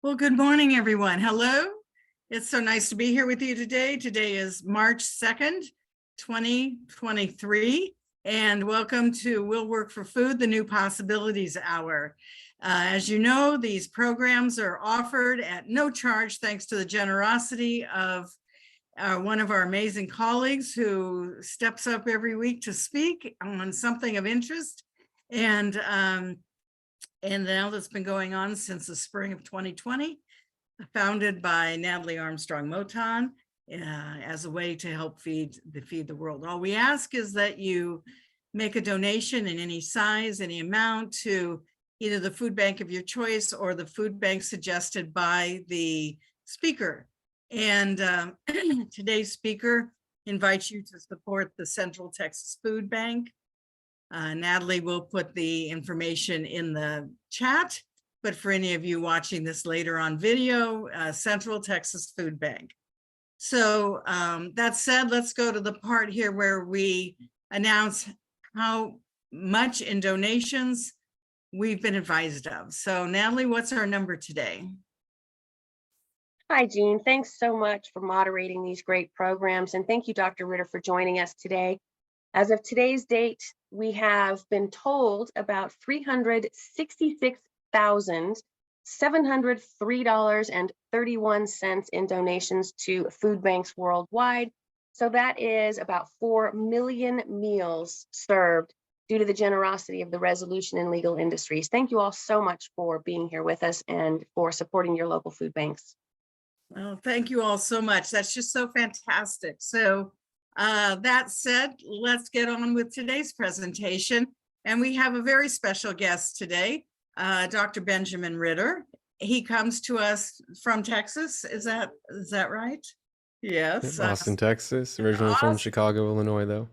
Well, good morning, everyone. Hello. It's so nice to be here with you today. Today is March 2nd, 2023, and welcome to We'll Work for Food, the New Possibilities Hour. As you know, these programs are offered at no charge thanks to the generosity of one of our amazing colleagues who steps up every week to speak on something of interest. And now that's been going on since the spring of 2020, founded by Natalie Armstrong Moton as a way to help feed the world. All we ask is that you make a donation in any size, any amount to either the food bank of your choice or the food bank suggested by the speaker. And today's speaker invites you to support the Central Texas Food Bank. Natalie will put the information in the chat, but for any of you watching this later on video, Central Texas Food Bank. So that said, let's go to the part here where we announce how much in donations we've been advised of. So Natalie, what's our number today? Hi, Jean. Thanks so much for moderating these great programs. And thank you, Dr. Ritter, for joining us today. As of today's date, we have been told about $366,703.31 in donations to food banks worldwide. So that is about 4 million meals served due to the generosity of the resolution and legal industries. Thank you all so much for being here with us and for supporting your local food banks. Well, thank you all so much. That's just so fantastic. So that said, let's get on with today's presentation. And we have a very special guest today, Dr. Benjamin Ritter. He comes to us from Texas. Is that right? Yes. Austin, Texas, originally from Chicago, Illinois, though.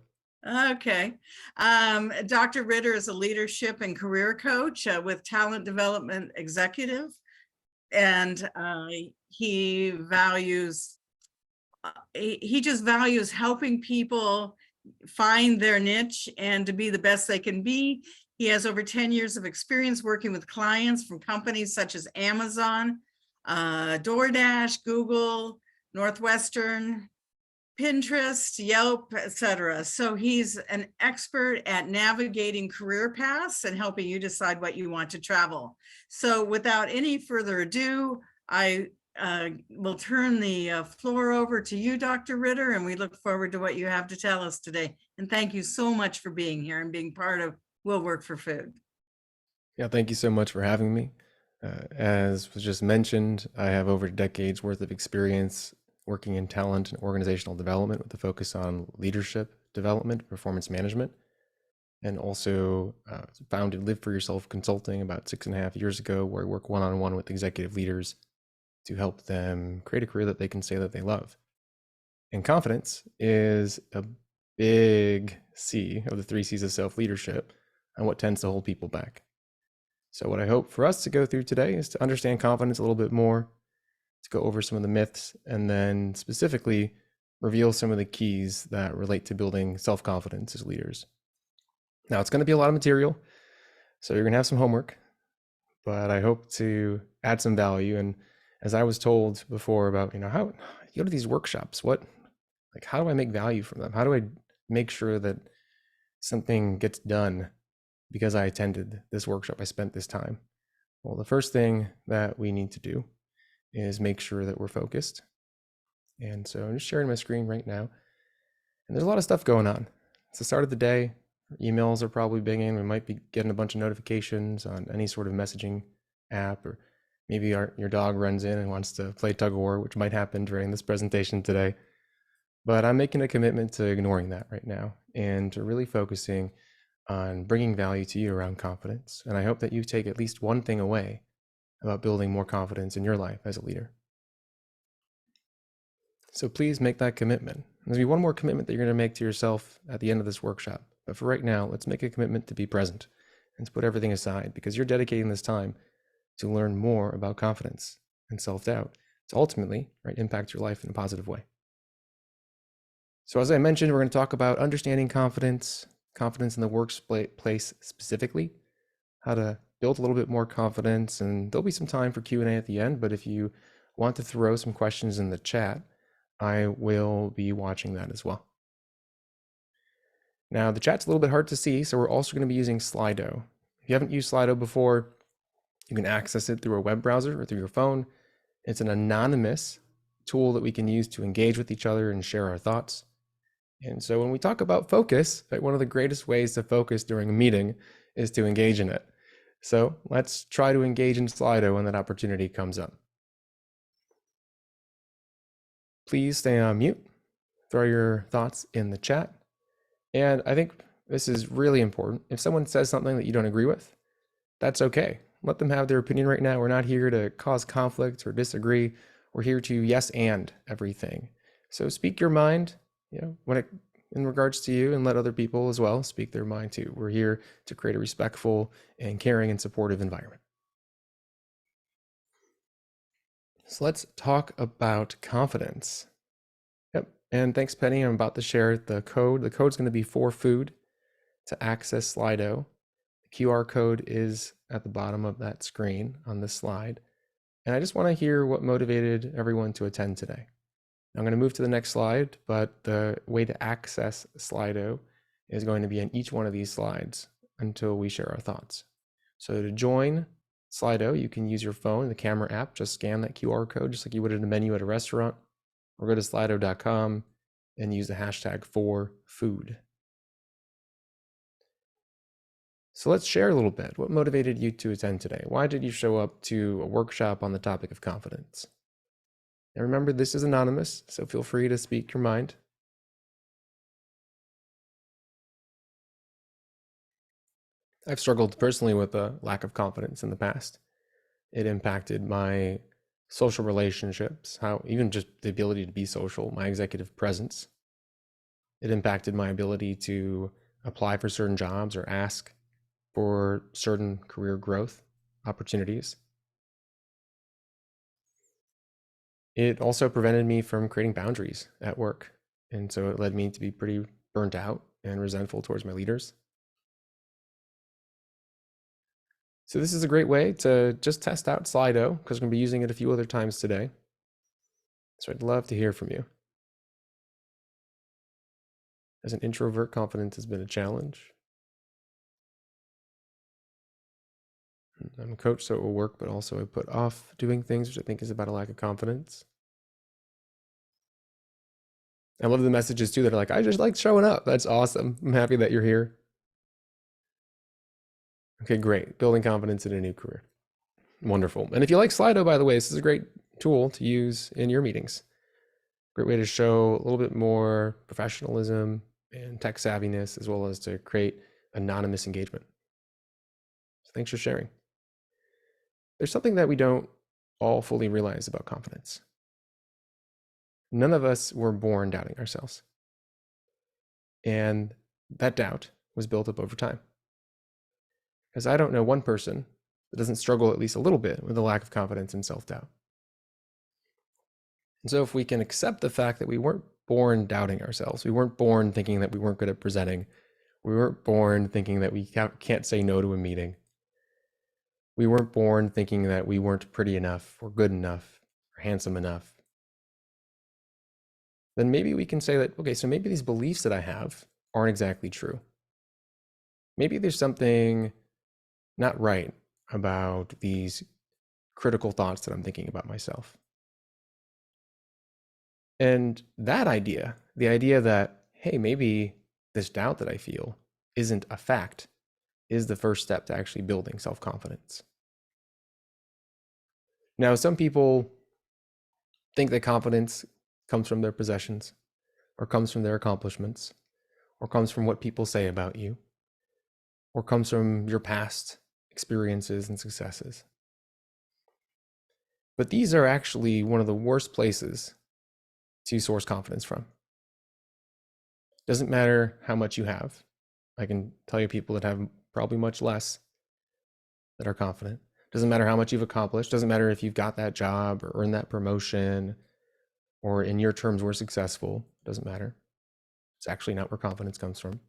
Okay. Dr. Ritter is a leadership and career coach with Talent Development Executive. And he just values helping people find their niche and to be the best they can be. He has over 10 years of experience working with clients from companies such as Amazon, DoorDash, Google, Northwestern, Pinterest, Yelp, etc. So he's an expert at navigating career paths and helping you decide what you want to travel. So without any further ado, I will turn the floor over to you, Dr. Ritter, and we look forward to what you have to tell us today. And thank you so much for being here and being part of We'll Work for Food. Yeah, thank you so much for having me. As was just mentioned, I have over decades worth of experience working in talent and organizational development with a focus on leadership development, performance management, and also founded Live for Yourself Consulting about 6.5 years ago, where I work one-on-one with executive leaders to help them create a career that they can say that they love. And confidence is a big C of the 3 C's of self-leadership and what tends to hold people back. So what I hope for us to go through today is to understand confidence a little bit more, to go over some of the myths, and then specifically reveal some of the keys that relate to building self-confidence as leaders. Now, it's going to be a lot of material, so you're going to have some homework, but I hope to add some value. And as I was told before about, how you go to these workshops, how do I make value from them? How do I make sure that something gets done because I attended this workshop, I spent this time? Well, the first thing that we need to do is make sure that we're focused. And so I'm just sharing my screen right now. And there's a lot of stuff going on. It's the start of the day. Emails are probably binging. We might be getting a bunch of notifications on any sort of messaging app, or maybe your dog runs in and wants to play tug of war, which might happen during this presentation today. But I'm making a commitment to ignoring that right now and to really focusing on bringing value to you around confidence. And I hope that you take at least one thing away about building more confidence in your life as a leader. So please make that commitment. There's going to be one more commitment that you're going to make to yourself at the end of this workshop. But for right now, let's make a commitment to be present and to put everything aside, because you're dedicating this time to learn more about confidence and self-doubt to ultimately impact your life in a positive way. So as I mentioned, we're going to talk about understanding confidence in the workplace specifically, how to build a little bit more confidence, and there'll be some time for Q&A at the end, but if you want to throw some questions in the chat, I will be watching that as well. Now, the chat's a little bit hard to see, so we're also going to be using Slido. If you haven't used Slido before, you can access it through a web browser or through your phone. It's an anonymous tool that we can use to engage with each other and share our thoughts. And so when we talk about focus, right, one of the greatest ways to focus during a meeting is to engage in it. So let's try to engage in Slido when that opportunity comes up. Please stay on mute, throw your thoughts in the chat. And I think this is really important. If someone says something that you don't agree with, that's okay. Let them have their opinion right now. We're not here to cause conflict or disagree. We're here to yes and everything. So speak your mind, in regards to you, and let other people as well speak their mind too. We're here to create a respectful and caring and supportive environment. So let's talk about confidence. Yep. And thanks, Penny. I'm about to share the code. The code's going to be for food to access Slido. The QR code is at the bottom of that screen on this slide. And I just want to hear what motivated everyone to attend today. I'm going to move to the next slide, but the way to access Slido is going to be in each one of these slides until we share our thoughts. So to join Slido, you can use your phone, the camera app, just scan that QR code, just like you would in a menu at a restaurant, or go to slido.com and use the hashtag for food. So let's share a little bit. What motivated you to attend today? Why did you show up to a workshop on the topic of confidence? And remember, this is anonymous, so feel free to speak your mind. I've struggled personally with a lack of confidence in the past. It impacted my social relationships, even just the ability to be social, my executive presence. It impacted my ability to apply for certain jobs or ask for certain career growth opportunities. It also prevented me from creating boundaries at work. And so it led me to be pretty burnt out and resentful towards my leaders. So this is a great way to just test out Slido, because we're going to be using it a few other times today. So I'd love to hear from you. As an introvert, confidence has been a challenge. I'm a coach, so it will work, but also I put off doing things, which I think is about a lack of confidence. I love the messages too that are like, I just like showing up. That's awesome. I'm happy that you're here. Okay, great. Building confidence in a new career. Wonderful. And if you like Slido, by the way, this is a great tool to use in your meetings. Great way to show a little bit more professionalism and tech savviness, as well as to create anonymous engagement. So thanks for sharing. There's something that we don't all fully realize about confidence. None of us were born doubting ourselves. And that doubt was built up over time. Because I don't know one person that doesn't struggle at least a little bit with a lack of confidence and self-doubt. And so if we can accept the fact that we weren't born doubting ourselves, we weren't born thinking that we weren't good at presenting, we weren't born thinking that we can't say no to a meeting, we weren't born thinking that we weren't pretty enough or good enough or handsome enough, then maybe we can say that, okay, so maybe these beliefs that I have aren't exactly true. Maybe there's something not right about these critical thoughts that I'm thinking about myself. And that idea, the idea that, hey, maybe this doubt that I feel isn't a fact, is the first step to actually building self-confidence. Now, some people think that confidence comes from their possessions, or comes from their accomplishments, or comes from what people say about you, or comes from your past experiences and successes. But these are actually one of the worst places to source confidence from. Doesn't matter how much you have. I can tell you people that have probably much less that are confident. Doesn't matter how much you've accomplished. Doesn't matter if you've got that job or earned that promotion, or in your terms were successful. Doesn't matter. It's actually not where confidence comes from.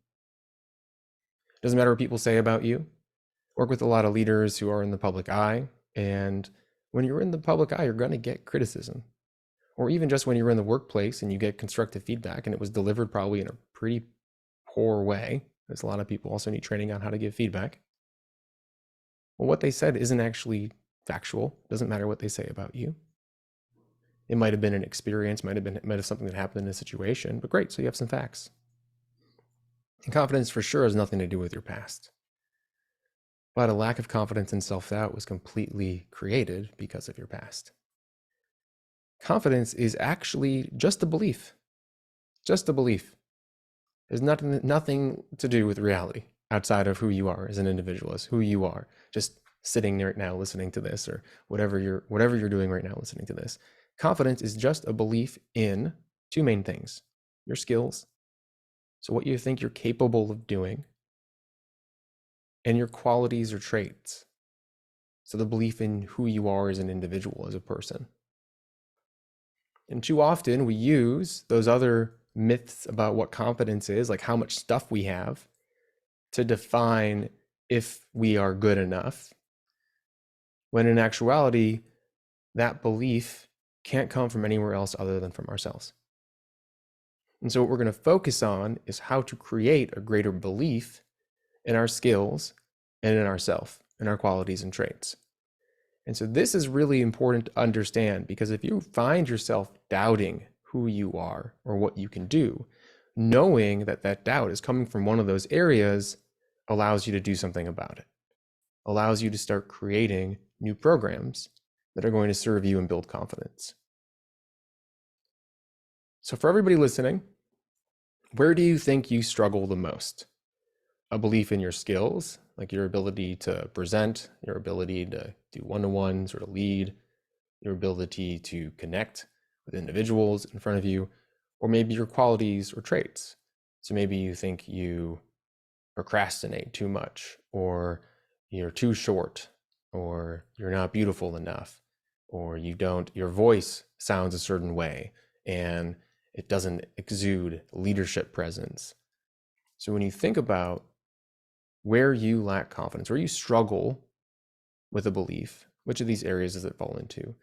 Doesn't matter what people say about you, work with a lot of leaders who are in the public eye. And when you're in the public eye, you're going to get criticism. Or even just when you're in the workplace and you get constructive feedback and it was delivered probably in a pretty poor way. There's a lot of people also need training on how to give feedback. Well, what they said isn't actually factual. It doesn't matter what they say about you. It might have been an experience, might have something that happened in a situation, but great, so you have some facts. And confidence for sure has nothing to do with your past. But a lack of confidence and self-doubt was completely created because of your past. Confidence is actually just a belief. Just a belief. There's nothing to do with reality outside of who you are as an individual, as who you are. Just sitting there right now listening to this, or whatever you're doing right now listening to this. Confidence is just a belief in two main things: your skills, so what you think you're capable of doing, and your qualities or traits, so the belief in who you are as an individual, as a person. And too often we use those other myths about what confidence is, like how much stuff we have, to define if we are good enough, when in actuality, that belief can't come from anywhere else other than from ourselves. And so what we're going to focus on is how to create a greater belief in our skills and in ourself, in our qualities and traits. And so this is really important to understand, because if you find yourself doubting who you are or what you can do, knowing that that doubt is coming from one of those areas allows you to do something about it, allows you to start creating new programs that are going to serve you and build confidence. So for everybody listening, where do you think you struggle the most? A belief in your skills, like your ability to present, your ability to do one-to-ones or to lead, your ability to connect with individuals in front of you, or maybe your qualities or traits. So maybe you think you procrastinate too much, or you're too short, or you're not beautiful enough, or your voice sounds a certain way and it doesn't exude leadership presence. So when you think about where you lack confidence, where you struggle with a belief, which of these areas does it fall into?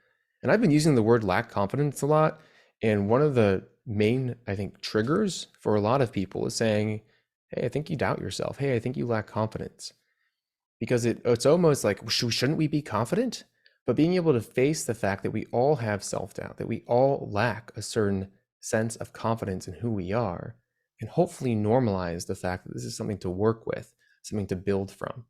And I've been using the word lack confidence a lot. And one of the main, I think, triggers for a lot of people is saying, hey, I think you doubt yourself. Hey, I think you lack confidence. Because it's almost like, shouldn't we be confident? But being able to face the fact that we all have self-doubt, that we all lack a certain sense of confidence in who we are, and hopefully normalize the fact that this is something to work with, something to build from.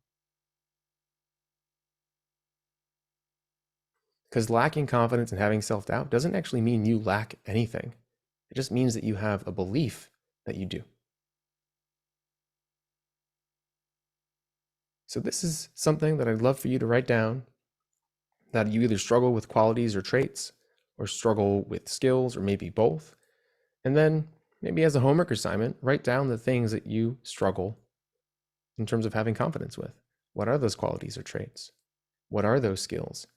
Because lacking confidence and having self-doubt doesn't actually mean you lack anything. It just means that you have a belief that you do. So this is something that I'd love for you to write down, that you either struggle with qualities or traits, or struggle with skills, or maybe both. And then maybe as a homework assignment, write down the things that you struggle in terms of having confidence with. What are those qualities or traits? What are those skills?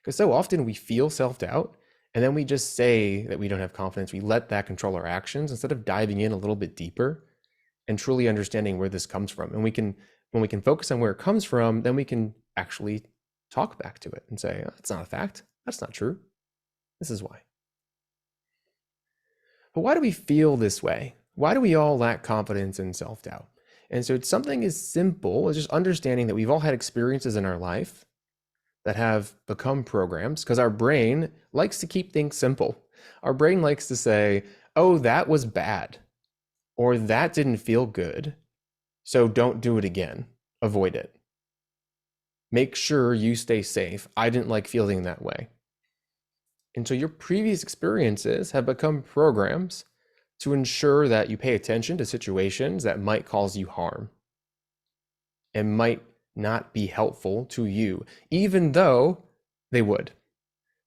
Because so often we feel self-doubt and then we just say that we don't have confidence. We let that control our actions instead of diving in a little bit deeper and truly understanding where this comes from. And when we can focus on where it comes from, then we can actually talk back to it and say, oh, that's not a fact. That's not true. This is why. But why do we feel this way? Why do we all lack confidence and self-doubt? And so it's something as simple as just understanding that we've all had experiences in our life that have become programs, because our brain likes to keep things simple. Our brain likes to say, oh, that was bad, or that didn't feel good, so don't do it again. Avoid it. Make sure you stay safe. I didn't like feeling that way. And so your previous experiences have become programs to ensure that you pay attention to situations that might cause you harm and might not be helpful to you, even though they would.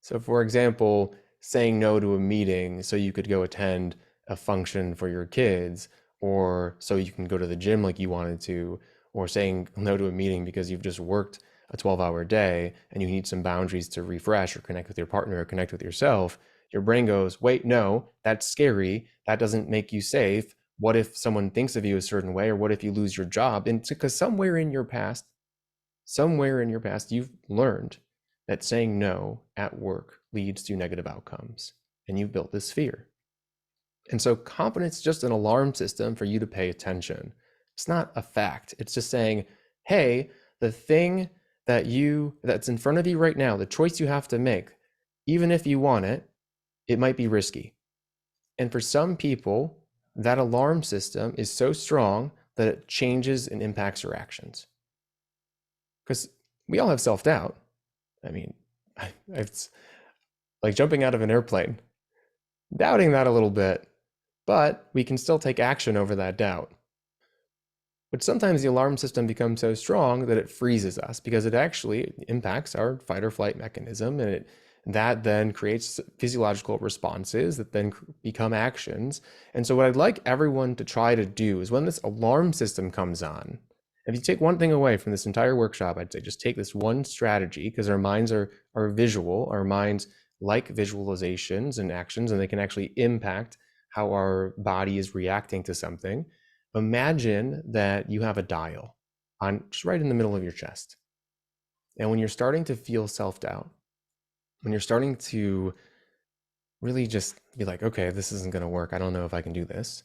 So for example, saying no to a meeting so you could go attend a function for your kids, or so you can go to the gym like you wanted to, or saying no to a meeting because you've just worked a 12-hour day and you need some boundaries to refresh or connect with your partner or connect with yourself. Your brain goes, wait, no, that's scary. That doesn't make you safe. What if someone thinks of you a certain way? Or what if you lose your job? And because somewhere in your past, somewhere in your past, you've learned that saying no at work leads to negative outcomes, and you've built this fear. And so confidence is just an alarm system for you to pay attention. It's not a fact. It's just saying, hey, the thing that's in front of you right now, the choice you have to make, even if you want it, it might be risky. And for some people, that alarm system is so strong that it changes and impacts your actions. Because we all have self-doubt. I mean, it's like jumping out of an airplane, doubting that a little bit, but we can still take action over that doubt. But sometimes the alarm system becomes so strong that it freezes us because it actually impacts our fight or flight mechanism, and that then creates physiological responses that then become actions. And so what I'd like everyone to try to do is when this alarm system comes on, if you take one thing away from this entire workshop, I'd say just take this one strategy, because our minds are visual. Our minds like visualizations and actions, and they can actually impact how our body is reacting to something. Imagine that you have a dial on just right in the middle of your chest. And when you're starting to feel self-doubt, when you're starting to really just be like, okay, this isn't going to work, I don't know if I can do this,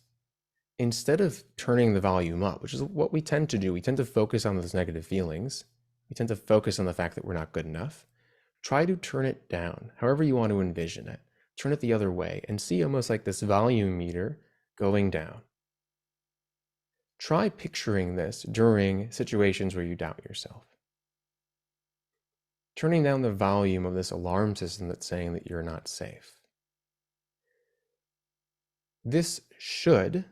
instead of turning the volume up, which is what we tend to do, we tend to focus on those negative feelings. We tend to focus on the fact that we're not good enough. Try to turn it down, however you want to envision it. Turn it the other way and see almost like this volume meter going down. Try picturing this during situations where you doubt yourself. Turning down the volume of this alarm system that's saying that you're not safe. This should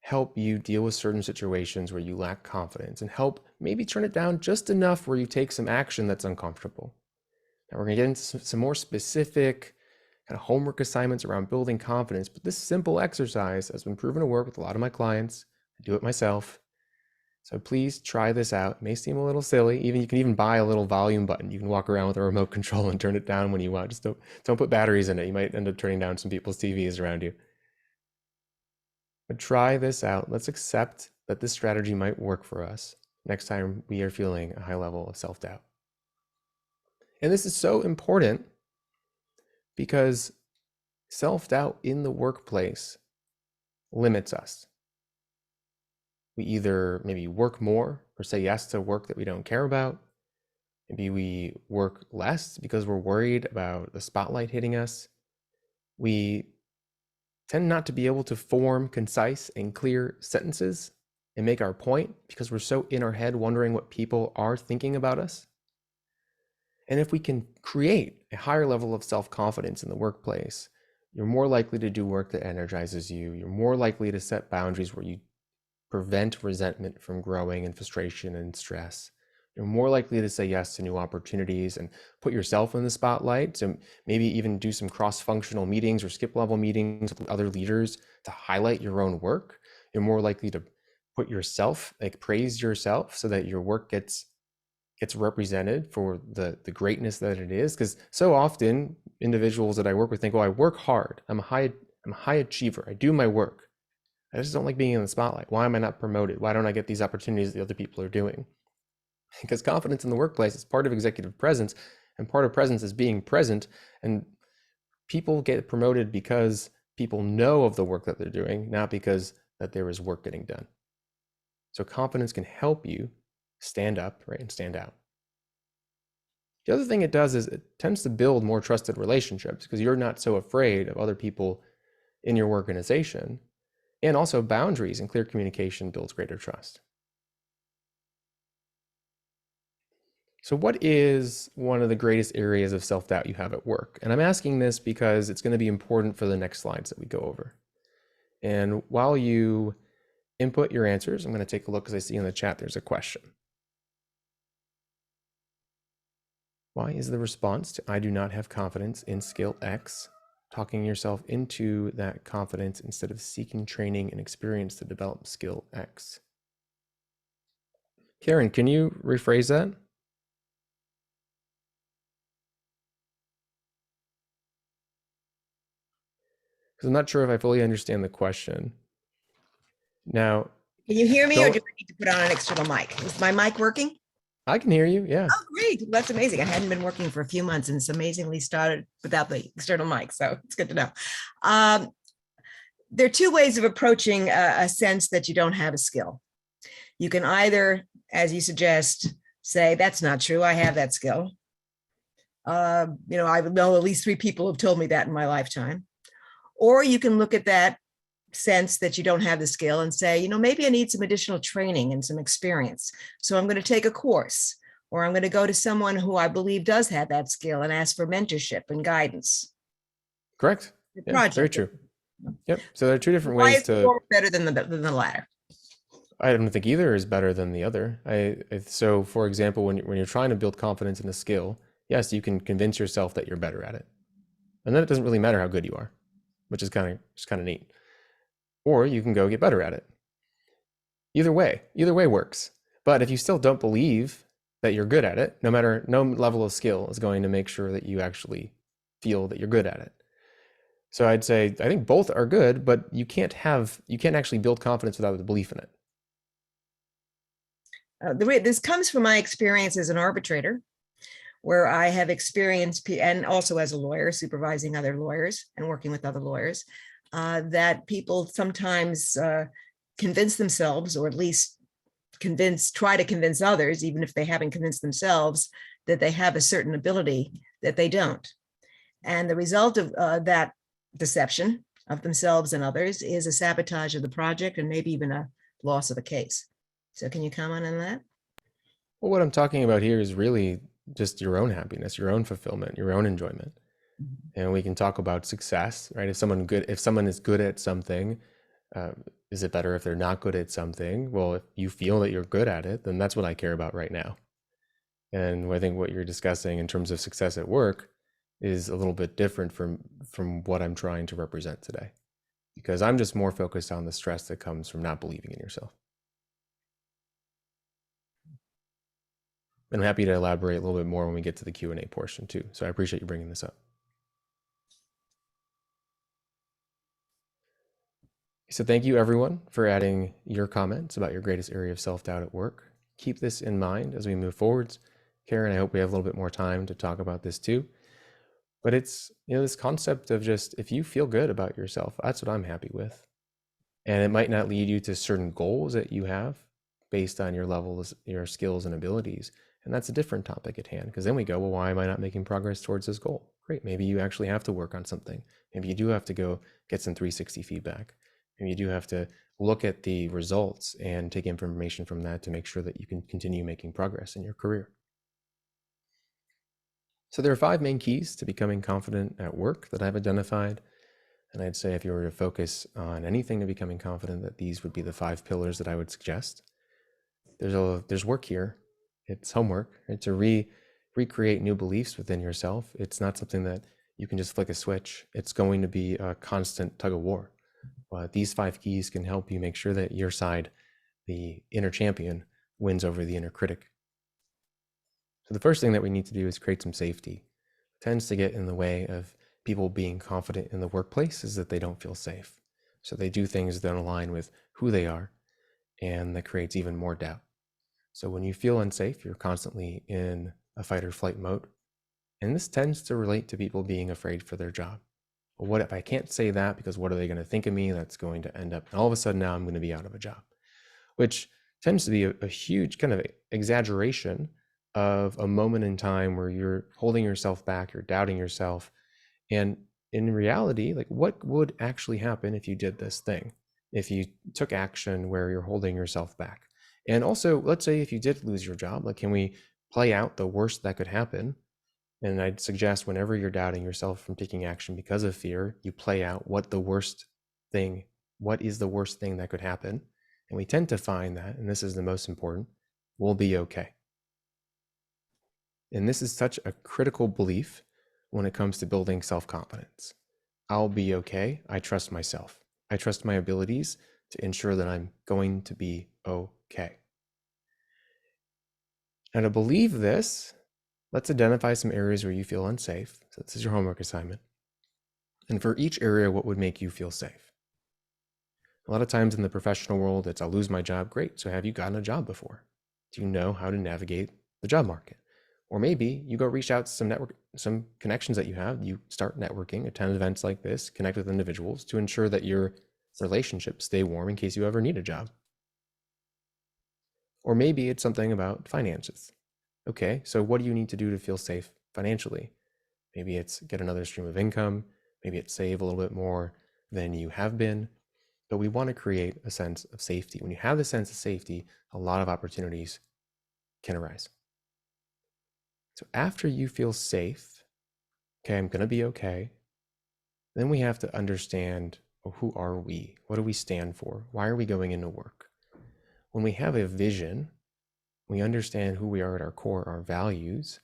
help you deal with certain situations where you lack confidence and help maybe turn it down just enough where you take some action that's uncomfortable. Now we're going to get into some more specific kind of homework assignments around building confidence, but this simple exercise has been proven to work with a lot of my clients. I do it myself. So please try this out. It may seem a little silly. You can even buy a little volume button. You can walk around with a remote control and turn it down when you want. Just don't put batteries in it. You might end up turning down some people's TVs around you. But try this out. Let's accept that this strategy might work for us next time we are feeling a high level of self-doubt. And this is so important because self-doubt in the workplace limits us. We either maybe work more or say yes to work that we don't care about. Maybe we work less because we're worried about the spotlight hitting us. We tend not to be able to form concise and clear sentences and make our point because we're so in our head wondering what people are thinking about us. And if we can create a higher level of self-confidence in the workplace, you're more likely to do work that energizes you. You're more likely to set boundaries where you prevent resentment from growing and frustration and stress. You're more likely to say yes to new opportunities and put yourself in the spotlight. So maybe even do some cross-functional meetings or skip level meetings with other leaders to highlight your own work. You're more likely to put yourself, like praise yourself so that your work gets represented for the greatness that it is. Because so often individuals that I work with think, oh, I work hard. I'm a high achiever. I do my work. I just don't like being in the spotlight. Why am I not promoted? Why don't I get these opportunities that other people are doing? Because confidence in the workplace is part of executive presence, and part of presence is being present. And people get promoted because people know of the work that they're doing, not because that there is work getting done. So confidence can help you stand up, right, and stand out. The other thing it does is it tends to build more trusted relationships because you're not so afraid of other people in your organization. And also boundaries and clear communication builds greater trust. So what is one of the greatest areas of self-doubt you have at work? And I'm asking this because it's going to be important for the next slides that we go over. And while you input your answers, I'm going to take a look because I see in the chat there's a question. Why is the response to I do not have confidence in skill X talking yourself into that confidence instead of seeking training and experience to develop skill X? Karen, can you rephrase that? Because I'm not sure if I fully understand the question. Now, Can you hear me or do I need to put on an external mic? Is my mic working? I can hear you. Yeah. Oh, great. That's amazing. I hadn't been working for a few months and it's amazingly started without the external mic. So it's good to know. There are two ways of approaching a sense that you don't have a skill. You can either, as you suggest, say, that's not true. I have that skill. I know at least 3 people have told me that in my lifetime. Or you can look at that sense that you don't have the skill and say, maybe I need some additional training and some experience. So I'm going to take a course, or I'm going to go to someone who I believe does have that skill and ask for mentorship and guidance. Correct. Yeah, very true. Yep. So there are 2 different ways to. Why is better than the latter? I don't think either is better than the other. So for example, when you're trying to build confidence in a skill, yes, you can convince yourself that you're better at it. And then it doesn't really matter how good you are, which is kind of neat. Or you can go get better at it. Either way works. But if you still don't believe that you're good at it, no level of skill is going to make sure that you actually feel that you're good at it. So I'd say, I think both are good, but you can't actually build confidence without the belief in it. This comes from my experience as an arbitrator, where I have experienced, and also as a lawyer, supervising other lawyers and working with other lawyers, that people sometimes convince themselves, or at least try to convince others, even if they haven't convinced themselves, that they have a certain ability that they don't. And the result of that deception of themselves and others is a sabotage of the project and maybe even a loss of a case. So can you comment on that? Well, what I'm talking about here is really just your own happiness, your own fulfillment, your own enjoyment. And we can talk about success, right? If someone is good at something, is it better if they're not good at something? Well, if you feel that you're good at it, then that's what I care about right now. And I think what you're discussing in terms of success at work is a little bit different from what I'm trying to represent today, because I'm just more focused on the stress that comes from not believing in yourself. And I'm happy to elaborate a little bit more when we get to the Q&A portion too. So I appreciate you bringing this up. So thank you everyone for adding your comments about your greatest area of self-doubt at work. Keep this in mind as we move forwards. Karen, I hope we have a little bit more time to talk about this too. But it's, this concept of just, if you feel good about yourself, that's what I'm happy with. And it might not lead you to certain goals that you have based on your levels, your skills and abilities. And that's a different topic at hand, because then we go, well, why am I not making progress towards this goal? Great. Maybe you actually have to work on something. Maybe you do have to go get some 360 feedback. Maybe you do have to look at the results and take information from that to make sure that you can continue making progress in your career. So there are 5 main keys to becoming confident at work that I've identified. And I'd say if you were to focus on anything to becoming confident, that these would be the 5 pillars that I would suggest. There's work here. It's homework, right? To recreate new beliefs within yourself. It's not something that you can just flick a switch. It's going to be a constant tug of war. But these 5 keys can help you make sure that your side, the inner champion, wins over the inner critic. So the first thing that we need to do is create some safety. What tends to get in the way of people being confident in the workplace is that they don't feel safe. So they do things that don't align with who they are, and that creates even more doubt. So when you feel unsafe, you're constantly in a fight or flight mode. And this tends to relate to people being afraid for their job. Well, what if I can't say that, because what are they going to think of me? That's going to end up, and all of a sudden now I'm going to be out of a job, which tends to be a huge kind of exaggeration of a moment in time where you're holding yourself back, you're doubting yourself. And in reality, like, what would actually happen if you did this thing, if you took action where you're holding yourself back? And also, let's say if you did lose your job, like, can we play out the worst that could happen? And I'd suggest whenever you're doubting yourself from taking action because of fear, you play out what is the worst thing that could happen. And we tend to find that, and this is the most important, we'll be okay. And this is such a critical belief when it comes to building self-confidence. I'll be okay. I trust myself. I trust my abilities to ensure that I'm going to be okay. And to believe this, let's identify some areas where you feel unsafe. So this is your homework assignment. And for each area, what would make you feel safe? A lot of times in the professional world, it's I'll lose my job. Great. So have you gotten a job before? Do you know how to navigate the job market. Or maybe you go reach out to some connections that you have. You start networking, attend events like this, connect with individuals to ensure that your relationships stay warm in case you ever need a job. Or maybe it's something about finances. Okay, so what do you need to do to feel safe financially? Maybe it's get another stream of income. Maybe it's save a little bit more than you have been. But we want to create a sense of safety. When you have the sense of safety, a lot of opportunities can arise. So after you feel safe, okay, I'm going to be okay, then we have to understand, well, who are we? What do we stand for? Why are we going into work? When we have a vision, we understand who we are at our core, our values,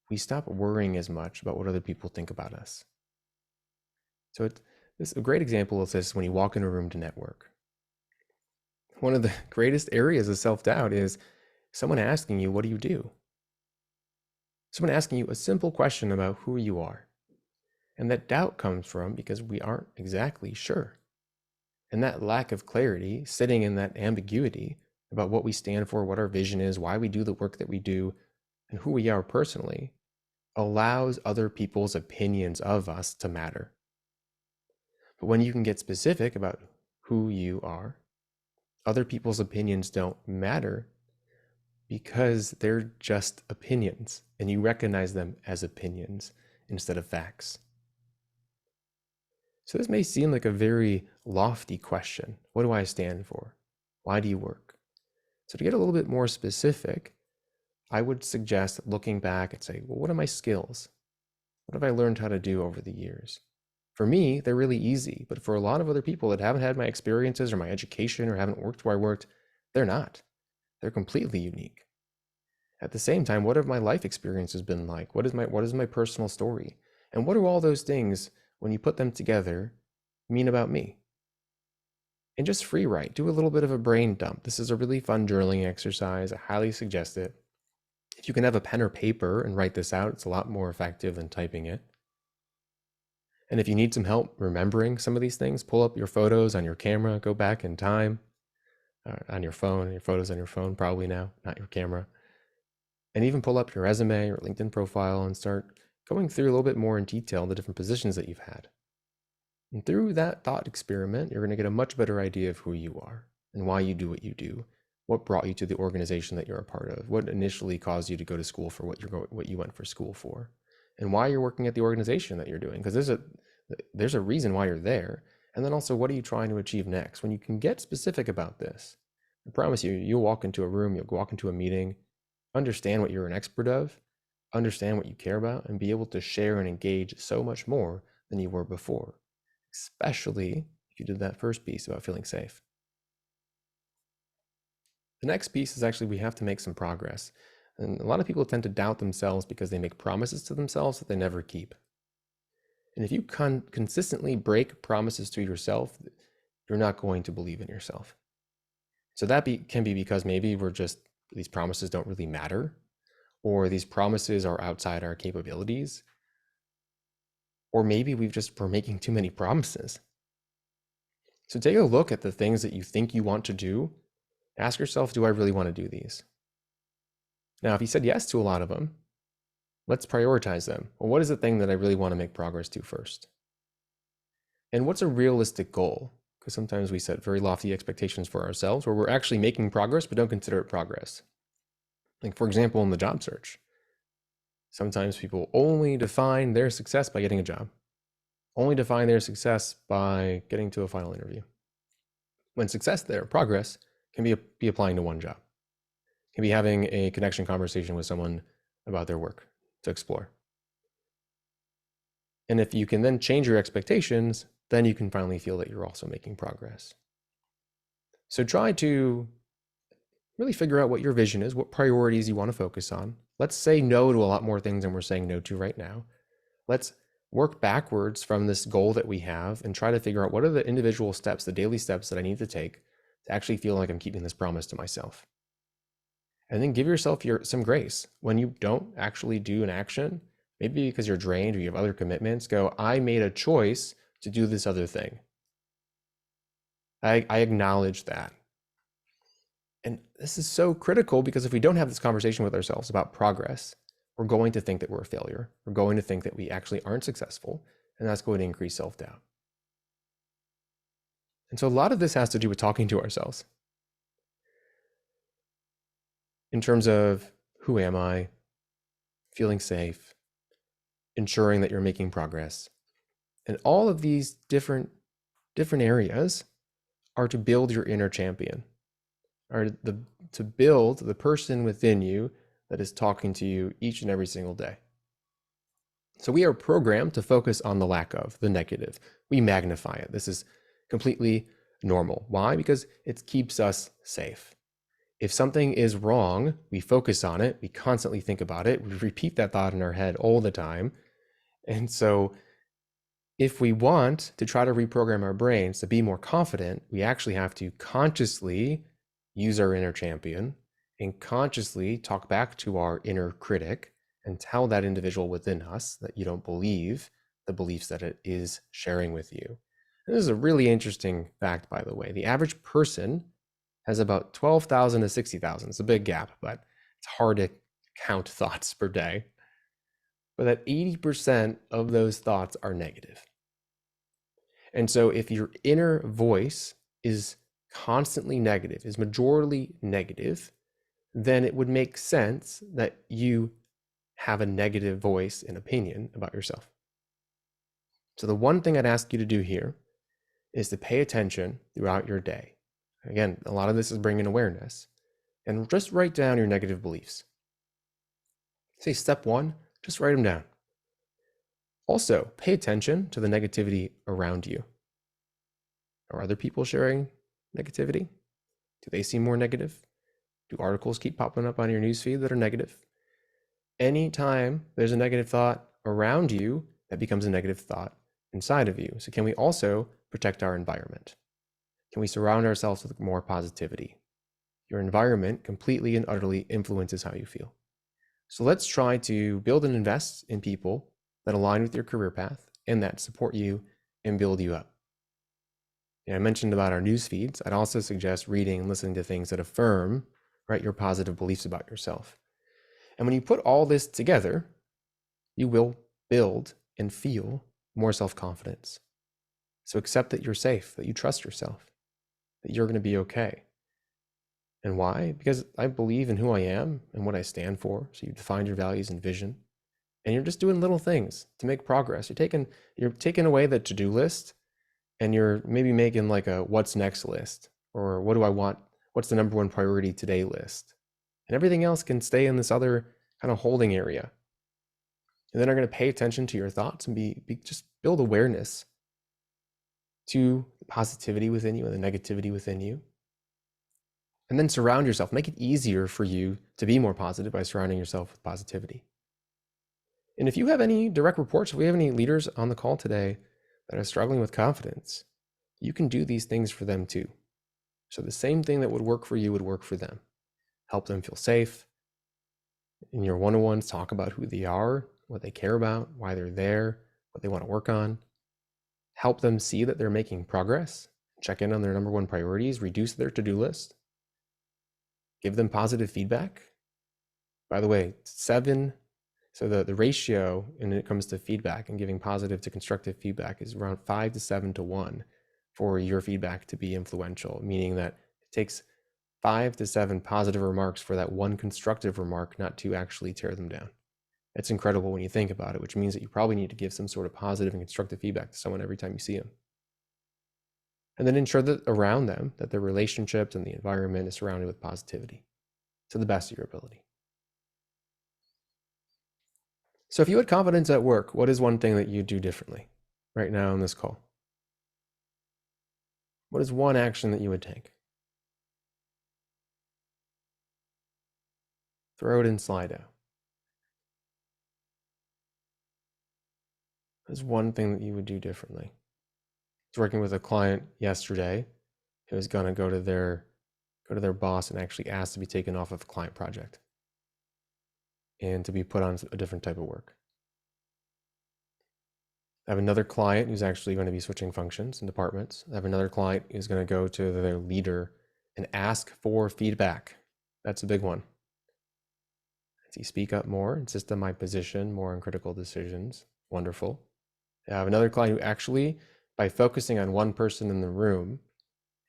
we stop worrying as much about what other people think about us. So a great example of this is when you walk in a room to network. One of the greatest areas of self-doubt is someone asking you, what do you do? Someone asking you a simple question about who you are. And that doubt comes from because we aren't exactly sure. And that lack of clarity, sitting in that ambiguity about what we stand for, what our vision is, why we do the work that we do, and who we are personally, allows other people's opinions of us to matter. But when you can get specific about who you are, other people's opinions don't matter because they're just opinions, and you recognize them as opinions instead of facts. So this may seem like a very lofty question. What do I stand for? Why do you work? So to get a little bit more specific, I would suggest looking back and say, well, what are my skills? What have I learned how to do over the years? For me, they're really easy, but for a lot of other people that haven't had my experiences or my education or haven't worked where I worked, they're not. They're completely unique. At the same time, what have my life experiences been like? What is my personal story? And what do all those things, when you put them together, mean about me? And just free write, do a little bit of a brain dump. This is a really fun journaling exercise. I highly suggest it. If you can have a pen or paper and write this out, it's a lot more effective than typing it. And if you need some help remembering some of these things, pull up your photos on your camera, go back in time, on your phone, your photos on your phone probably now, not your camera. And even pull up your resume or LinkedIn profile and start going through a little bit more in detail the different positions that you've had. And through that thought experiment, you're going to get a much better idea of who you are and why you do what you do, what brought you to the organization that you're a part of, what initially caused you to go to school for what you went for school for, and why you're working at the organization that you're doing, because there's a reason why you're there. And then also, what are you trying to achieve next? When you can get specific about this, I promise you, you'll walk into a room, you'll walk into a meeting, understand what you're an expert of, understand what you care about, and be able to share and engage so much more than you were before, especially if you did that first piece about feeling safe. The next piece is actually we have to make some progress. And a lot of people tend to doubt themselves because they make promises to themselves that they never keep. And if you consistently break promises to yourself, you're not going to believe in yourself. So that can be because maybe these promises don't really matter, or these promises are outside our capabilities, or maybe we're making too many promises. So take a look at the things that you think you want to do. Ask yourself, do I really want to do these? Now, if you said yes to a lot of them, let's prioritize them. Well, what is the thing that I really want to make progress to first? And what's a realistic goal? Because sometimes we set very lofty expectations for ourselves where we're actually making progress, but don't consider it progress. Like, for example, in the job search, sometimes people only define their success by getting a job, only define their success by getting to a final interview. When success there, progress, can be applying to one job. Can be having a connection conversation with someone about their work to explore. And if you can then change your expectations, then you can finally feel that you're also making progress. So try to really figure out what your vision is, what priorities you want to focus on. Let's say no to a lot more things than we're saying no to right now. Let's work backwards from this goal that we have and try to figure out what are the individual steps, the daily steps that I need to take to actually feel like I'm keeping this promise to myself. And then give yourself some grace. When you don't actually do an action, maybe because you're drained or you have other commitments, go, I made a choice to do this other thing. I acknowledge that. And this is so critical because if we don't have this conversation with ourselves about progress, we're going to think that we're a failure. We're going to think that we actually aren't successful, and that's going to increase self-doubt. And so a lot of this has to do with talking to ourselves in terms of who am I, feeling safe, ensuring that you're making progress. And all of these different areas are to build your inner champion, are to build the person within you that is talking to you each and every single day. So we are programmed to focus on the lack of, the negative. We magnify it. This is completely normal. Why? Because it keeps us safe. If something is wrong, we focus on it. We constantly think about it. We repeat that thought in our head all the time. And so if we want to try to reprogram our brains to be more confident, we actually have to consciously use our inner champion and consciously talk back to our inner critic and tell that individual within us that you don't believe the beliefs that it is sharing with you. And this is a really interesting fact, by the way. The average person has about 12,000 to 60,000. It's a big gap, but it's hard to count thoughts per day. But that 80% of those thoughts are negative. And so if your inner voice is constantly negative, is majorly negative, then it would make sense that you have a negative voice and opinion about yourself. So the one thing I'd ask you to do here is to pay attention throughout your day. Again, a lot of this is bringing awareness, and just write down your negative beliefs. Say step 1, just write them down. Also, pay attention to the negativity around you. Are other people sharing negativity? Do they seem more negative? Do articles keep popping up on your newsfeed that are negative? Anytime there's a negative thought around you, that becomes a negative thought inside of you. So can we also protect our environment? Can we surround ourselves with more positivity? Your environment completely and utterly influences how you feel. So let's try to build and invest in people that align with your career path and that support you and build you up. And I mentioned about our news feeds. I'd also suggest reading and listening to things that affirm, right, your positive beliefs about yourself. And when you put all this together, you will build and feel more self-confidence. So accept that you're safe, that you trust yourself, that you're going to be okay. And why? Because I believe in who I am and what I stand for. So you define your values and vision, and you're just doing little things to make progress. You're taking away the to-do list, and you're maybe making like a what's next list, or what do I want? What's the number one priority today list? And everything else can stay in this other kind of holding area. And then are going to pay attention to your thoughts and just build awareness to the positivity within you and the negativity within you. And then surround yourself. Make it easier for you to be more positive by surrounding yourself with positivity. And if you have any direct reports, if we have any leaders on the call today that are struggling with confidence, you can do these things for them too. So the same thing that would work for you would work for them. Help them feel safe. In your one-on-ones, talk about who they are, what they care about, why they're there, what they want to work on. Help them see that they're making progress. Check in on their number one priorities, reduce their to-do list. Give them positive feedback. By the way, so the ratio when it comes to feedback and giving positive to constructive feedback is around 5 to 7 to 1 for your feedback to be influential, meaning that it takes 5 to 7 positive remarks for that one constructive remark not to actually tear them down. It's incredible when you think about it, which means that you probably need to give some sort of positive and constructive feedback to someone every time you see them. And then ensure that around them, that their relationships and the environment is surrounded with positivity to the best of your ability. So if you had confidence at work, what is one thing that you do differently right now on this call? What is one action that you would take? Throw it in Slido. What is one thing that you would do differently? I was working with a client yesterday who was going to go to their boss and actually ask to be taken off of a client project and to be put on a different type of work. I have another client who's actually going to be switching functions and departments. I have another client who's going to go to their leader and ask for feedback. That's a big one. As you speak up more, insist on my position more on critical decisions. Wonderful. I have another client who actually, by focusing on one person in the room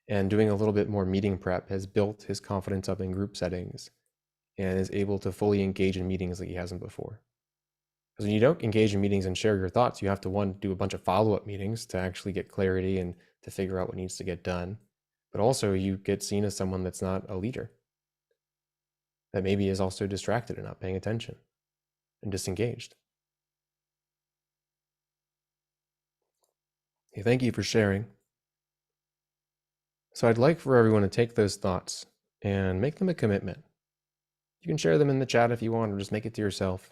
and doing a little bit more meeting prep, has built his confidence up in group settings and is able to fully engage in meetings like he hasn't before. Because when you don't engage in meetings and share your thoughts, you have to, one, do a bunch of follow-up meetings to actually get clarity and to figure out what needs to get done. But also you get seen as someone that's not a leader, that maybe is also distracted and not paying attention and disengaged. Okay, thank you for sharing. So I'd like for everyone to take those thoughts and make them a commitment. You can share them in the chat if you want, or just make it to yourself.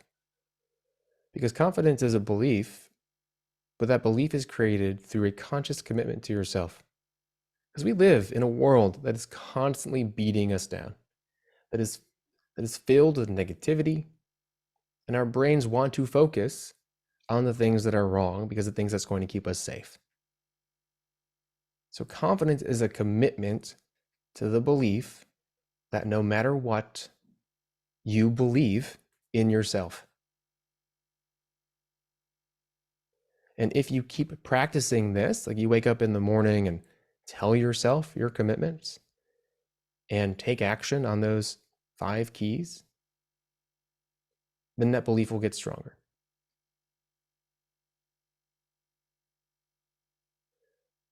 Because confidence is a belief, but that belief is created through a conscious commitment to yourself. Because we live in a world that is constantly beating us down, that is filled with negativity, and our brains want to focus on the things that are wrong because of things that's going to keep us safe. So confidence is a commitment to the belief that no matter what, you believe in yourself. And if you keep practicing this, like you wake up in the morning and tell yourself your commitments and take action on those 5 keys, then that belief will get stronger.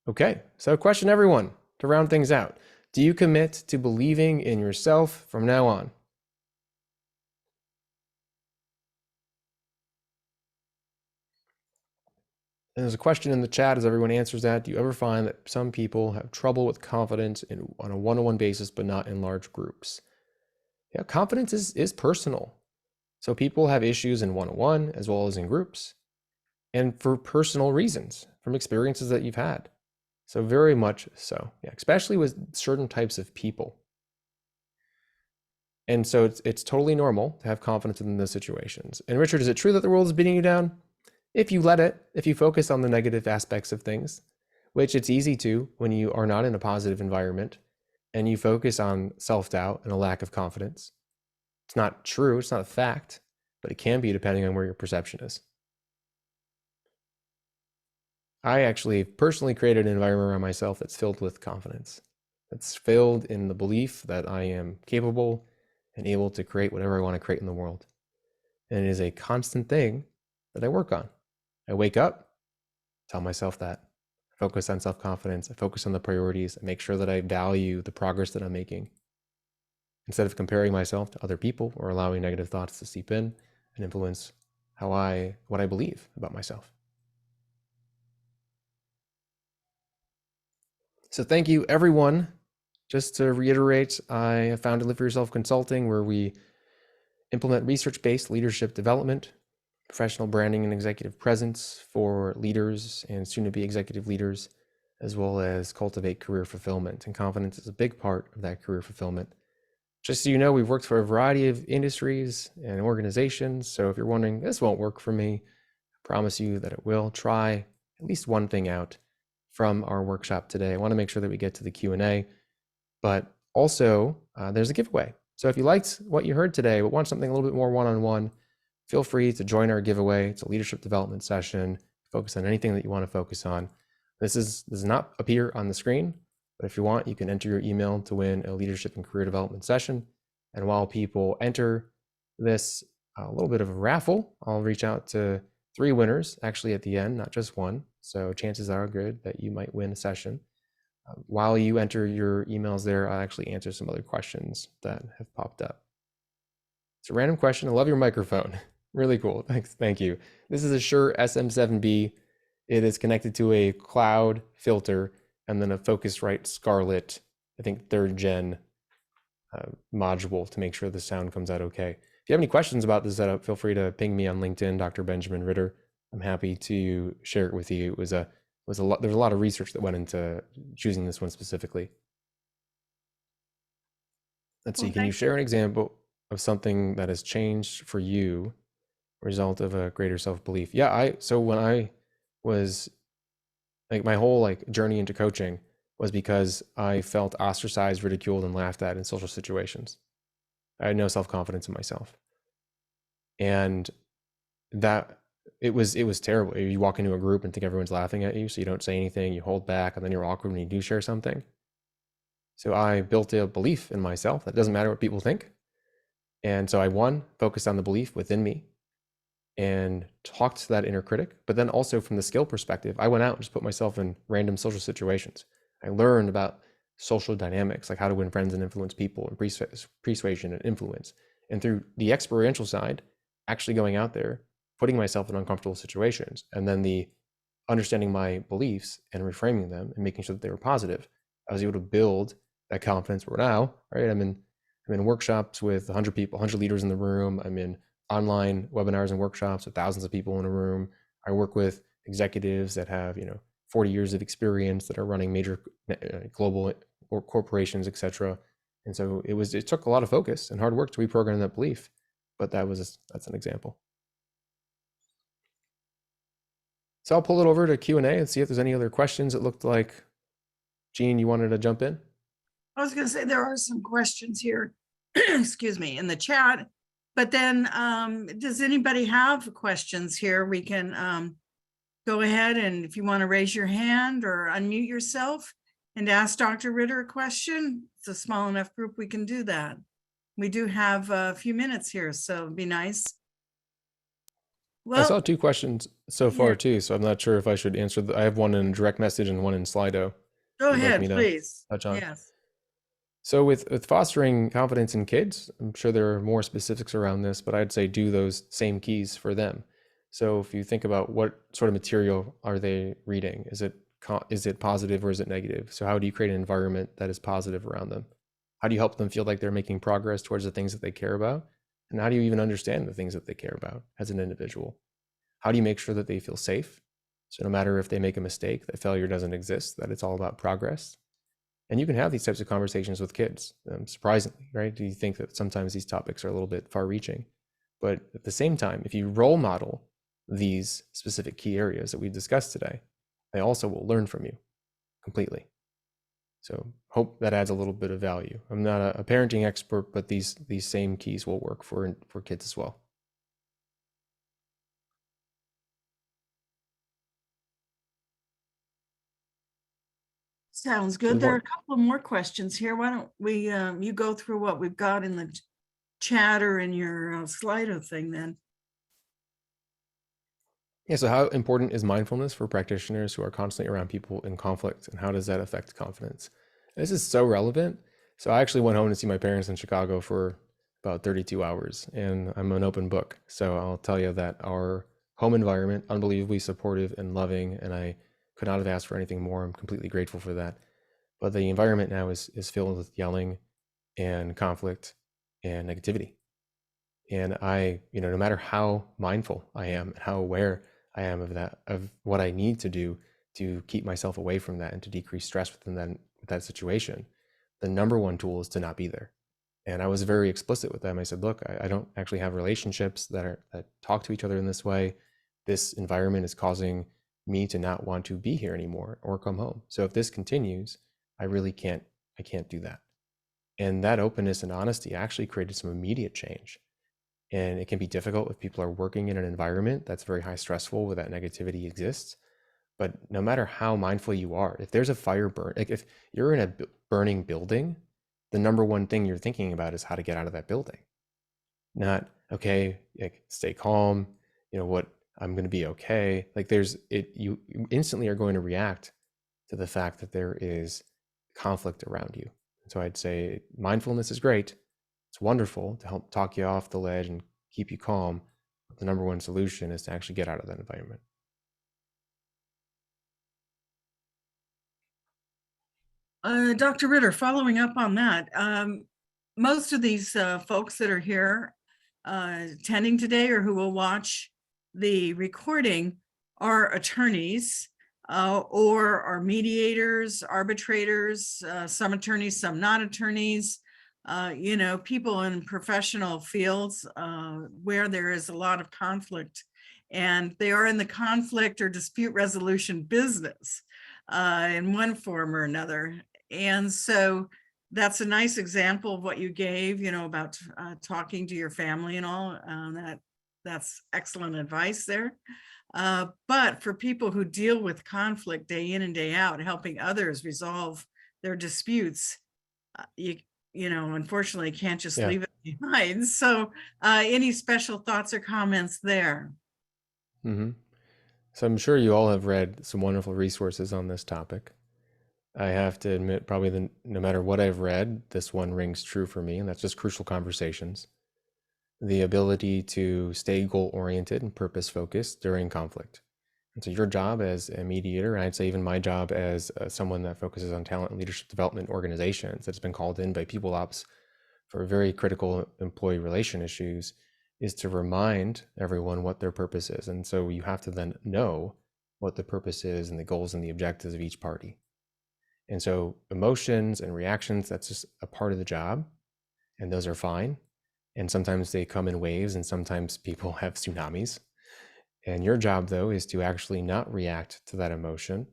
Okay, so question everyone to round things out. Do you commit to believing in yourself from now on? And there's a question in the chat as everyone answers that. Do you ever find that some people have trouble with confidence on a one-on-one basis, but not in large groups? Yeah, confidence is personal. So people have issues in one-on-one as well as in groups, and for personal reasons, from experiences that you've had. So very much so, yeah, especially with certain types of people. And so it's totally normal to have confidence in those situations. And Richard, is it true that the world is beating you down? If you let it, if you focus on the negative aspects of things, which it's easy to when you are not in a positive environment and you focus on self-doubt and a lack of confidence. It's not true, it's not a fact, but it can be depending on where your perception is. I actually personally created an environment around myself that's filled with confidence. That's filled in the belief that I am capable and able to create whatever I want to create in the world. And it is a constant thing that I work on. I wake up, tell myself that. I focus on self-confidence. I focus on the priorities. I make sure that I value the progress that I'm making. Instead of comparing myself to other people or allowing negative thoughts to seep in and influence what I believe about myself. So thank you, everyone. Just to reiterate, I have founded Live For Yourself Consulting, where we implement research-based leadership development, professional branding and executive presence for leaders and soon-to-be executive leaders, as well as cultivate career fulfillment. And confidence is a big part of that career fulfillment. Just so you know, we've worked for a variety of industries and organizations. So if you're wondering, this won't work for me, I promise you that it will. Try at least one thing out from our workshop today. I want to make sure that we get to the Q&A, but also there's a giveaway. So if you liked what you heard today, but want something a little bit more one-on-one, feel free to join our giveaway. It's a leadership development session. Focus on anything that you want to focus on. This does not appear on the screen, but if you want, you can enter your email to win a leadership and career development session. And while people enter this a little bit of a raffle, I'll reach out to 3 winners actually at the end, not just one. So chances are good that you might win a session. While you enter your emails there, I'll actually answer some other questions that have popped up. It's a random question. I love your microphone. Really cool. Thanks. Thank you. This is a Shure SM7B. It is connected to a cloud filter and then a Focusrite Scarlett, I think 3rd gen module to make sure the sound comes out okay. If you have any questions about this setup, feel free to ping me on LinkedIn, Dr. Benjamin Ritter. I'm happy to share it with you. It was a lot. There's a lot of research that went into choosing this one specifically. Let's see. Can you share an example of something that has changed for you, result of a greater self-belief? Yeah. So when I was like, my whole journey into coaching was because I felt ostracized, ridiculed, and laughed at in social situations. I had no self-confidence in myself. And that it was terrible. You walk into a group and think everyone's laughing at you, so you don't say anything, you hold back, and then you're awkward when you do share something. So I built a belief in myself that it doesn't matter what people think. And so I focused on the belief within me and talked to that inner critic. But then also from the skill perspective, I went out and just put myself in random social situations. I learned about social dynamics, like how to win friends and influence people, and persuasion and influence. And through the experiential side, actually going out there, putting myself in uncomfortable situations, and then the understanding my beliefs and reframing them and making sure that they were positive, I was able to build that confidence. Where now, right, I'm in workshops with 100 people, 100 leaders in the room. I'm in online webinars and workshops with thousands of people in a room. I work with executives that have 40 years of experience that are running major global corporations, etc. And so it took a lot of focus and hard work to reprogram that belief, but that's an example. So I'll pull it over to Q&A and see if there's any other questions. It looked like, Jean, you wanted to jump in? I was going to say there are some questions here, excuse me, in the chat. But then does anybody have questions here? We can go ahead, and if you want to raise your hand or unmute yourself and ask Dr. Ritter a question. It's a small enough group, we can do that. We do have a few minutes here, so it'd be nice. I saw Well, 2 questions so far yeah. too, so I'm not sure if I should answer. I have one in direct message and one in Slido. Go you'd like ahead, me to please. touch on. Yes. So with fostering confidence in kids, I'm sure there are more specifics around this, but I'd say do those same keys for them. So if you think about what sort of material are they reading, is it positive or is it negative? So how do you create an environment that is positive around them? How do you help them feel like they're making progress towards the things that they care about? And how do you even understand the things that they care about as an individual? How do you make sure that they feel safe? So no matter if they make a mistake, that failure doesn't exist, that it's all about progress. And you can have these types of conversations with kids, surprisingly, right? Do you think that sometimes these topics are a little bit far reaching? But at the same time, if you role model these specific key areas that we discussed today, they also will learn from you completely. So hope that adds a little bit of value. I'm not a parenting expert, but these same keys will work for kids as well. Sounds So good. the There are one, a couple of more questions here. Why don't we, you go through what we've got in the chat or in your Slido thing then? yeah, so how important is mindfulness for practitioners who are constantly around people in conflict, and how does that affect confidence? This is so relevant. So I actually went home to see my parents in Chicago for about 32 hours, and I'm an open book. So I'll tell you that our home environment, unbelievably supportive and loving, and I could not have asked for anything more. I'm completely grateful for that. But the environment now is filled with yelling and conflict and negativity. And I, no matter how mindful I am, how aware I am of that, of what I need to do to keep myself away from that and to decrease stress within that situation, the number one tool is to not be there. And I was very explicit with them. I said, look, I don't actually have relationships that talk to each other in this way. This environment is causing me to not want to be here anymore or come home. So if this continues, I can't do that. And that openness and honesty actually created some immediate change. And it can be difficult if people are working in an environment that's very high stressful where that negativity exists. But no matter how mindful you are, if there's a fire burn, like if you're in a burning building, the number one thing you're thinking about is how to get out of that building. Not, okay, like stay calm, what, I'm going to be okay. Like you instantly are going to react to the fact that there is conflict around you. So I'd say mindfulness is great. It's wonderful to help talk you off the ledge and keep you calm. But the number one solution is to actually get out of that environment. Dr. Ritter, following up on that, most of these folks that are here attending today or who will watch the recording are attorneys or are mediators, arbitrators, some attorneys, some not attorneys, people in professional fields where there is a lot of conflict, and they are in the conflict or dispute resolution business. in one form or another. And so that's a nice example of what you gave, you know, about talking to your family and all. That's excellent advice there. But for people who deal with conflict day in and day out, helping others resolve their disputes, you know, unfortunately can't just Yeah. leave it behind. So any special thoughts or comments there? hmm So I'm sure you all have read some wonderful resources on this topic. I have to admit, probably no matter what I've read, this one rings true for me, and that's just Crucial Conversations. The ability to stay goal-oriented and purpose-focused during conflict. And so your job as a mediator, and I'd say even my job as someone that focuses on talent and leadership development organizations that's been called in by People Ops for very critical employee relation issues, is to remind everyone what their purpose is. And so you have to then know what the purpose is and the goals and the objectives of each party. And so emotions and reactions, that's just a part of the job, and those are fine. And sometimes they come in waves, and sometimes people have tsunamis. And your job, though, is to actually not react to that emotion,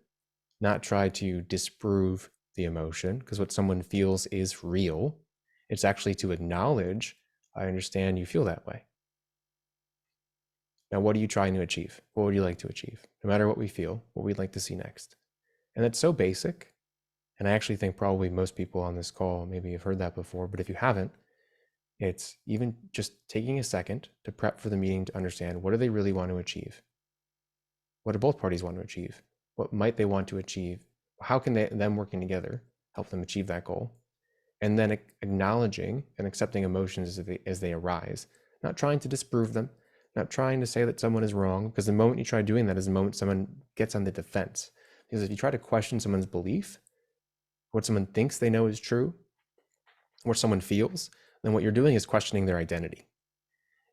not try to disprove the emotion, because what someone feels is real. It's actually to acknowledge, I understand you feel that way. Now, what are you trying to achieve? What would you like to achieve? No matter what we feel, what we'd like to see next. And it's so basic. And I actually think probably most people on this call maybe have heard that before, but if you haven't, it's even just taking a second to prep for the meeting to understand, what do they really want to achieve? What do both parties want to achieve? What might they want to achieve? How can them working together help them achieve that goal? And then acknowledging and accepting emotions as they arise, not trying to disprove them, not trying to say that someone is wrong, because the moment you try doing that is the moment someone gets on the defense. Because if you try to question someone's belief, what someone thinks they know is true, what someone feels, then what you're doing is questioning their identity.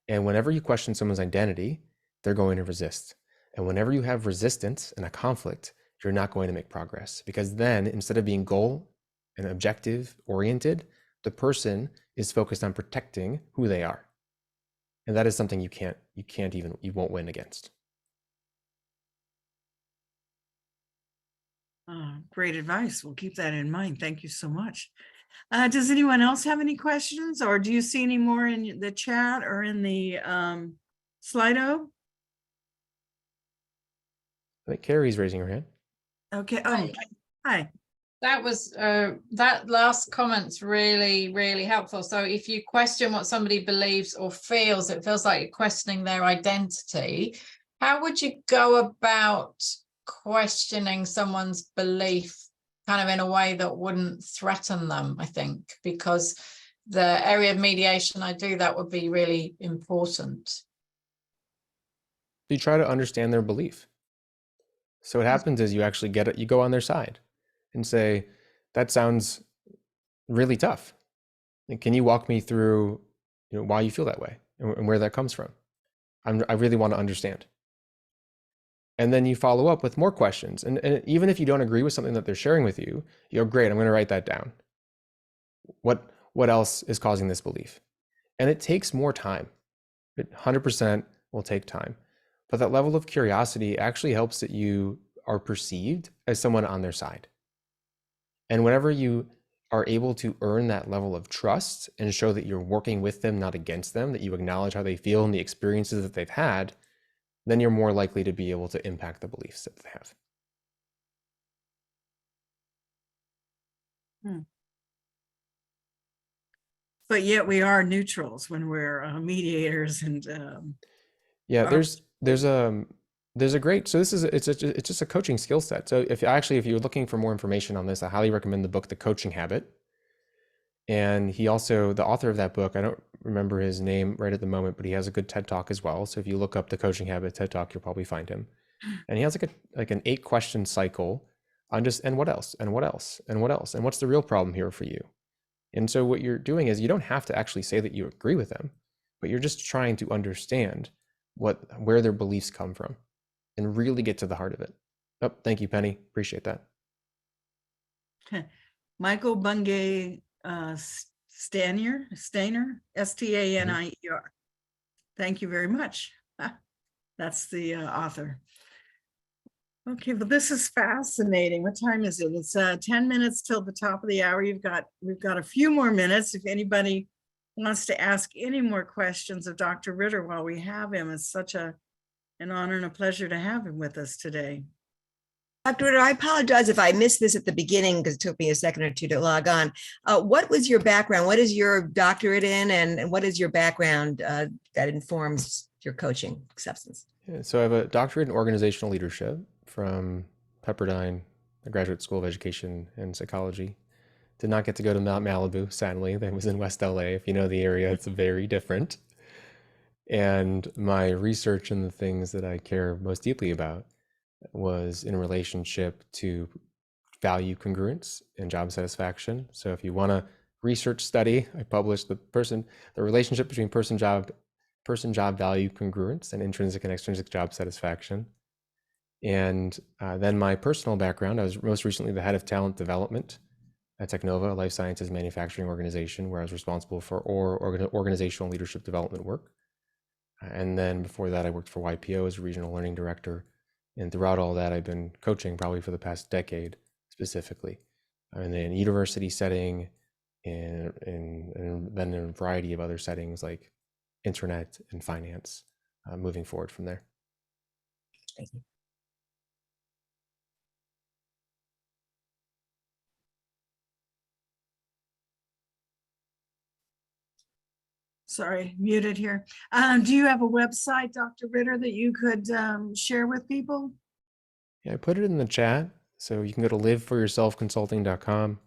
And whenever you question someone's identity, they're going to resist. And whenever you have resistance in a conflict, you're not going to make progress, because then instead of being goal and objective oriented, the person is focused on protecting who they are. And that is something you won't win against. Great advice. We'll keep that in mind. Thank you so much. Does anyone else have any questions, or do you see any more in the chat or in the Slido? I think Carrie's raising her hand. Okay. Hi. Hi. That was that last comment's really, really helpful. So if you question what somebody believes or feels, it feels like you're questioning their identity. How would you go about questioning someone's belief kind of in a way that wouldn't threaten them? I think, because the area of mediation I do, that would be really important. You try to understand their belief. So what happens is you actually get it, you go on their side and say, that sounds really tough. And can you walk me through, why you feel that way and where that comes from? I really want to understand. And then you follow up with more questions. And even if you don't agree with something that they're sharing with you, you go, great, I'm going to write that down. What else is causing this belief? And it takes more time. It 100% will take time. But that level of curiosity actually helps that you are perceived as someone on their side. And whenever you are able to earn that level of trust and show that you're working with them, not against them, that you acknowledge how they feel and the experiences that they've had, then you're more likely to be able to impact the beliefs that they have. But yet we are neutrals when we're mediators and yeah, there's a great, so it's just a coaching skill set. So if you're looking for more information on this, I highly recommend the book The Coaching Habit. And he also, the author of that book, I don't remember his name right at the moment, but he has a good TED Talk as well. So if you look up The Coaching Habit TED Talk, you'll probably find him. And he has like an 8-question cycle on just, and what else, and what else, and what else, and what's the real problem here for you? And so what you're doing is you don't have to actually say that you agree with them, but you're just trying to understand where their beliefs come from and really get to the heart of it. Oh, thank you, Penny. Appreciate that. Michael Bungay Stainer, Stanier. Thank you very much. That's the author. Okay, well, this is fascinating. What time is it? It's 10 minutes till the top of the hour. We've got a few more minutes. If anybody wants to ask any more questions of Dr. Ritter while we have him, it's such an honor and a pleasure to have him with us today. Dr. Ritter, I apologize if I missed this at the beginning because it took me a second or two to log on. What was your background? What is your doctorate in, and what is your background that informs your coaching substance? Yeah, so I have a doctorate in organizational leadership from Pepperdine, the Graduate School of Education and Psychology. Did not get to go to Mount Malibu, sadly. That was in West LA. If you know the area, it's very different. And my research and the things that I care most deeply about was in relationship to value congruence and job satisfaction. So if you want to research study, I published the relationship between person job value congruence and intrinsic and extrinsic job satisfaction. And then my personal background, I was most recently the head of talent development at Technova, a life sciences manufacturing organization, where I was responsible for organizational leadership development work. And then before that, I worked for YPO as a regional learning director. And throughout all that, I've been coaching probably for the past decade specifically, in a university setting, and then in a variety of other settings like internet and finance, moving forward from there. Thank you. Sorry, muted here. Do you have a website, Dr. Ritter, that you could share with people? Yeah, I put it in the chat, so you can go to liveforyourselfconsulting.com.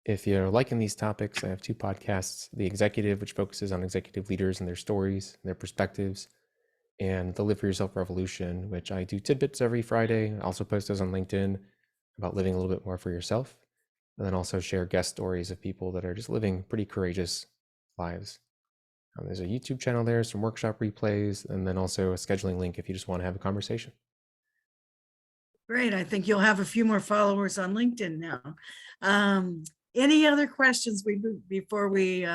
If you're liking these topics, I have 2 podcasts: The Executive, which focuses on executive leaders and their stories and their perspectives, and The Live for Yourself Revolution, which I do tidbits every Friday. I also post those on LinkedIn about living a little bit more for yourself, and then also share guest stories of people that are just living pretty courageous lives. There's a YouTube channel there, some workshop replays, and then also a scheduling link if you just want to have a conversation. Great. I think you'll have a few more followers on LinkedIn now. Any other questions before we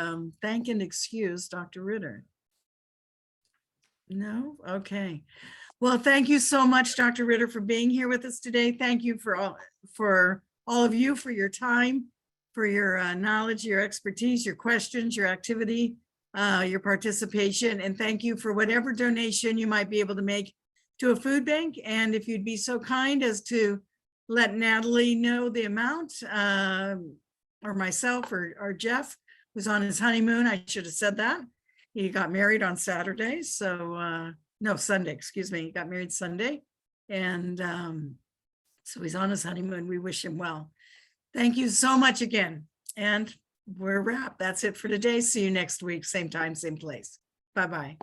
thank and excuse Dr. Ritter? No? Okay. Well, thank you so much, Dr. Ritter, for being here with us today. Thank you for all of you for your time, for your knowledge, your expertise, your questions, your activity, your participation, and thank you for whatever donation you might be able to make to a food bank. And if you'd be so kind as to let Natalie know the amount, or myself or Jeff, who's on his honeymoon. I should have said that. He got married on Saturday. So no, Sunday, excuse me. He got married Sunday. And so he's on his honeymoon. We wish him well. Thank you so much again. And we're wrapped. That's it for today. See you next week. Same time, same place. Bye-bye.